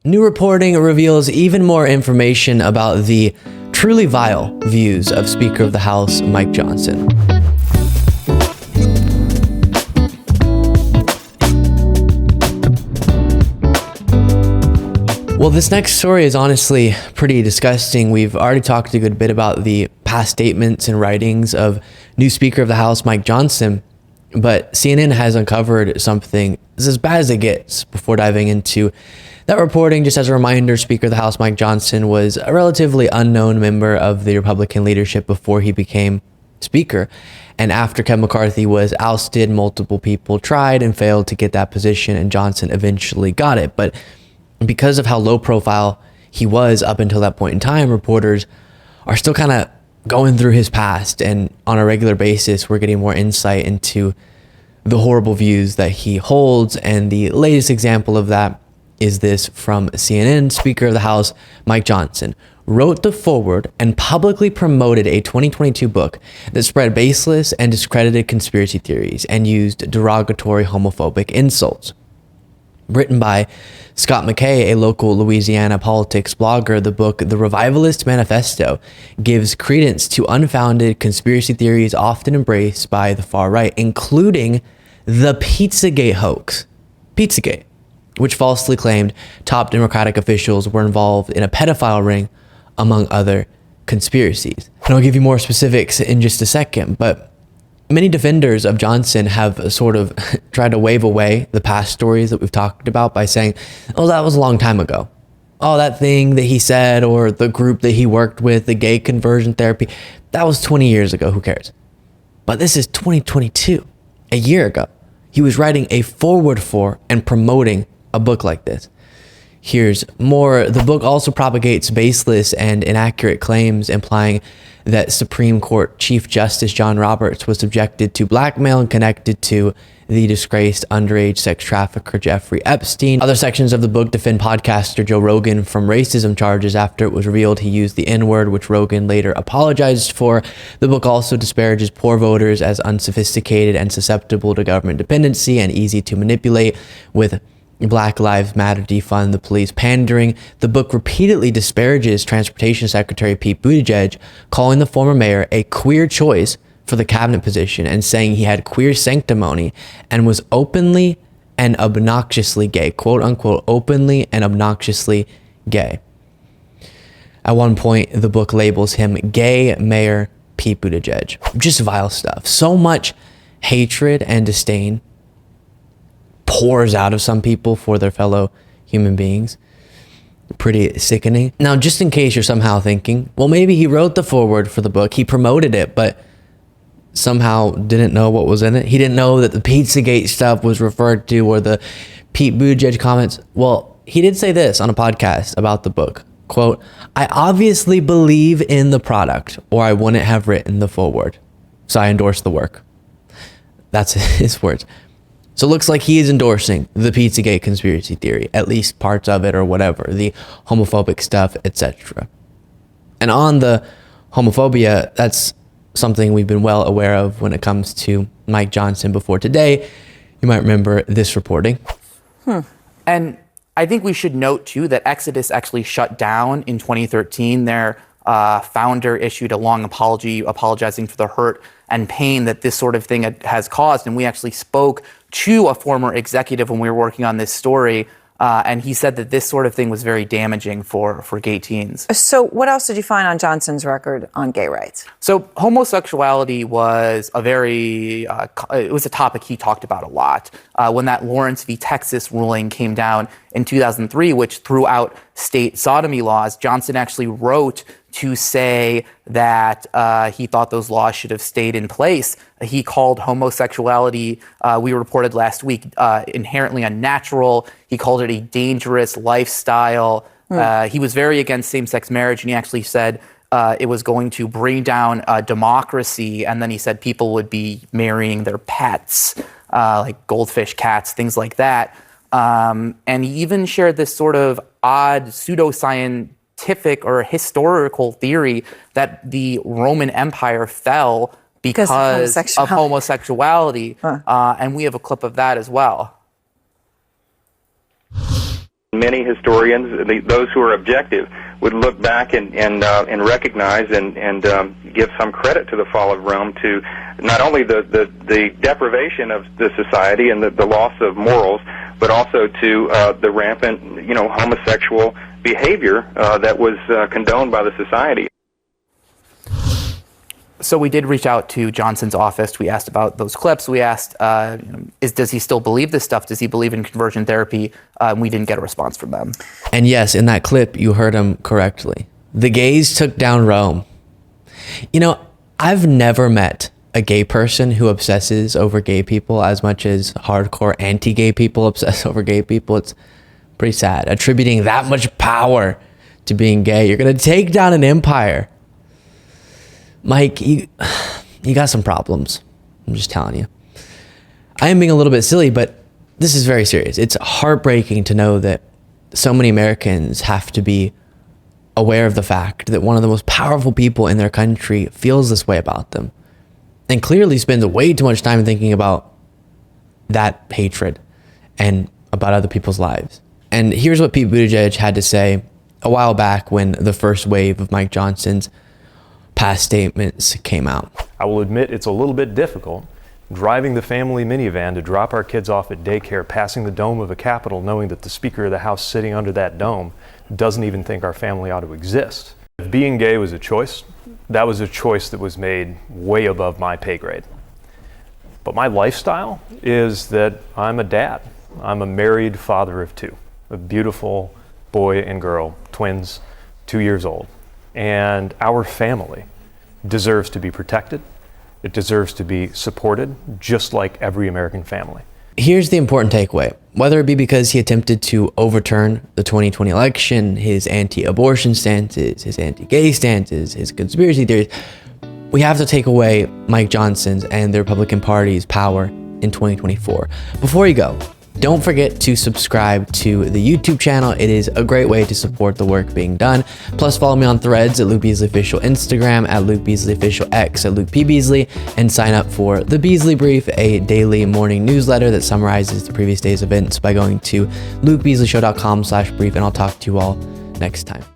New reporting reveals even more information about the truly vile views of Speaker of the House Mike Johnson. Well, this next story is honestly pretty disgusting. We've already talked a good bit about the past statements and writings of new Speaker of the House Mike Johnson, but CNN has uncovered something as bad as it gets. Before diving into that reporting, just as a reminder, Speaker of the House Mike Johnson was a relatively unknown member of the Republican leadership before he became Speaker. And after Kevin McCarthy was ousted, multiple people tried and failed to get that position, and Johnson eventually got it. But because of how low profile he was up until that point in time, reporters are still kind of going through his past, and on a regular basis, we're getting more insight into the horrible views that he holds. And the latest example of that is this from CNN. Speaker of the House Mike Johnson wrote the foreword and publicly promoted a 2022 book that spread baseless and discredited conspiracy theories and used derogatory homophobic insults. Written by Scott McKay, a local Louisiana politics blogger, the book The Revivalist Manifesto gives credence to unfounded conspiracy theories often embraced by the far right, including the Pizzagate hoax. Pizzagate, which falsely claimed top Democratic officials were involved in a pedophile ring, among other conspiracies. And I'll give you more specifics in just a second, but many defenders of Johnson have sort of tried to wave away the past stories that we've talked about by saying, oh, that was a long time ago. Oh, that thing that he said, or the group that he worked with, the gay conversion therapy, that was 20 years ago, who cares? But this is 2022, a year ago. He was writing a foreword for and promoting a book like this. Here's more. The book also propagates baseless and inaccurate claims, implying that Supreme Court Chief Justice John Roberts was subjected to blackmail and connected to the disgraced underage sex trafficker Jeffrey Epstein. Other sections of the book defend podcaster Joe Rogan from racism charges after it was revealed he used the N-word, which Rogan later apologized for. The book also disparages poor voters as unsophisticated and susceptible to government dependency and easy to manipulate, with Black Lives Matter, defund the police pandering. The book repeatedly disparages Transportation Secretary Pete Buttigieg, calling the former mayor a queer choice for the cabinet position and saying he had queer sanctimony and was openly and obnoxiously gay, quote unquote, openly and obnoxiously gay. At one point, the book labels him gay Mayor Pete Buttigieg. Just vile stuff. So much hatred and disdain pours out of some people for their fellow human beings. Pretty sickening. Now, just in case you're somehow thinking, well, maybe he wrote the foreword for the book, he promoted it, but somehow didn't know what was in it. He didn't know that the Pizzagate stuff was referred to, or the Pete Buttigieg comments. Well, he did say this on a podcast about the book, quote, "I obviously believe in the product, or I wouldn't have written the foreword, so I endorse the work." That's his words. So it looks like he is endorsing the Pizzagate conspiracy theory, at least parts of it or whatever, the homophobic stuff, etc. And on the homophobia, that's something we've been well aware of when it comes to Mike Johnson before today. You might remember this reporting. And I think we should note, too, that Exodus actually shut down in 2013. Their founder issued a long apology apologizing for the hurt and pain that this sort of thing has caused. And we actually spoke to a former executive when we were working on this story, and he said that this sort of thing was very damaging for gay teens. So what else did you find on Johnson's record on gay rights? So homosexuality was it was a topic he talked about a lot. When that Lawrence v. Texas ruling came down in 2003, which threw out state sodomy laws, Johnson actually wrote to say that he thought those laws should have stayed in place. He called homosexuality, we reported last week, inherently unnatural. He called it a dangerous lifestyle. He was very against same-sex marriage, and he actually said it was going to bring down democracy. And then he said people would be marrying their pets, like goldfish, cats, things like that. And he even shared this sort of odd pseudoscientific or historical theory that the Roman Empire fell because of homosexuality. And we have a clip of that as well. Many historians, those who are objective, would look back and recognize and give some credit to the fall of Rome to not only the deprivation of the society and the loss of morals, but also to the rampant, homosexual behavior that was condoned by the society. So we did reach out to Johnson's office. We asked about those clips. We asked, does he still believe this stuff? Does he believe in conversion therapy? We didn't get a response from them. And yes, in that clip, you heard him correctly. The gays took down Rome. I've never met a gay person who obsesses over gay people as much as hardcore anti-gay people obsess over gay people. It's pretty sad. Attributing that much power to being gay. You're going to take down an empire. Mike, you got some problems. I'm just telling you. I am being a little bit silly, but this is very serious. It's heartbreaking to know that so many Americans have to be aware of the fact that one of the most powerful people in their country feels this way about them and clearly spends way too much time thinking about that hatred and about other people's lives. And here's what Pete Buttigieg had to say a while back when the first wave of Mike Johnson's past statements came out. I will admit it's a little bit difficult driving the family minivan to drop our kids off at daycare, passing the dome of a Capitol, knowing that the Speaker of the House sitting under that dome doesn't even think our family ought to exist. If being gay was a choice, that was a choice that was made way above my pay grade. But my lifestyle is that I'm a dad. I'm a married father of two, a beautiful boy and girl, twins, 2 years old. And our family deserves to be protected. It deserves to be supported, just like every American family. Here's the important takeaway. Whether it be because he attempted to overturn the 2020 election, his anti-abortion stances, his anti-gay stances, his conspiracy theories, we have to take away Mike Johnson's and the Republican Party's power in 2024. Before you go, don't forget to subscribe to the YouTube channel. It is a great way to support the work being done. Plus, follow me on Threads at Luke Beasley Official, Instagram at Luke Beasley Official, X at Luke P. Beasley, and sign up for the Beasley Brief, a daily morning newsletter that summarizes the previous day's events by going to lukebeasleyshow.com/brief, and I'll talk to you all next time.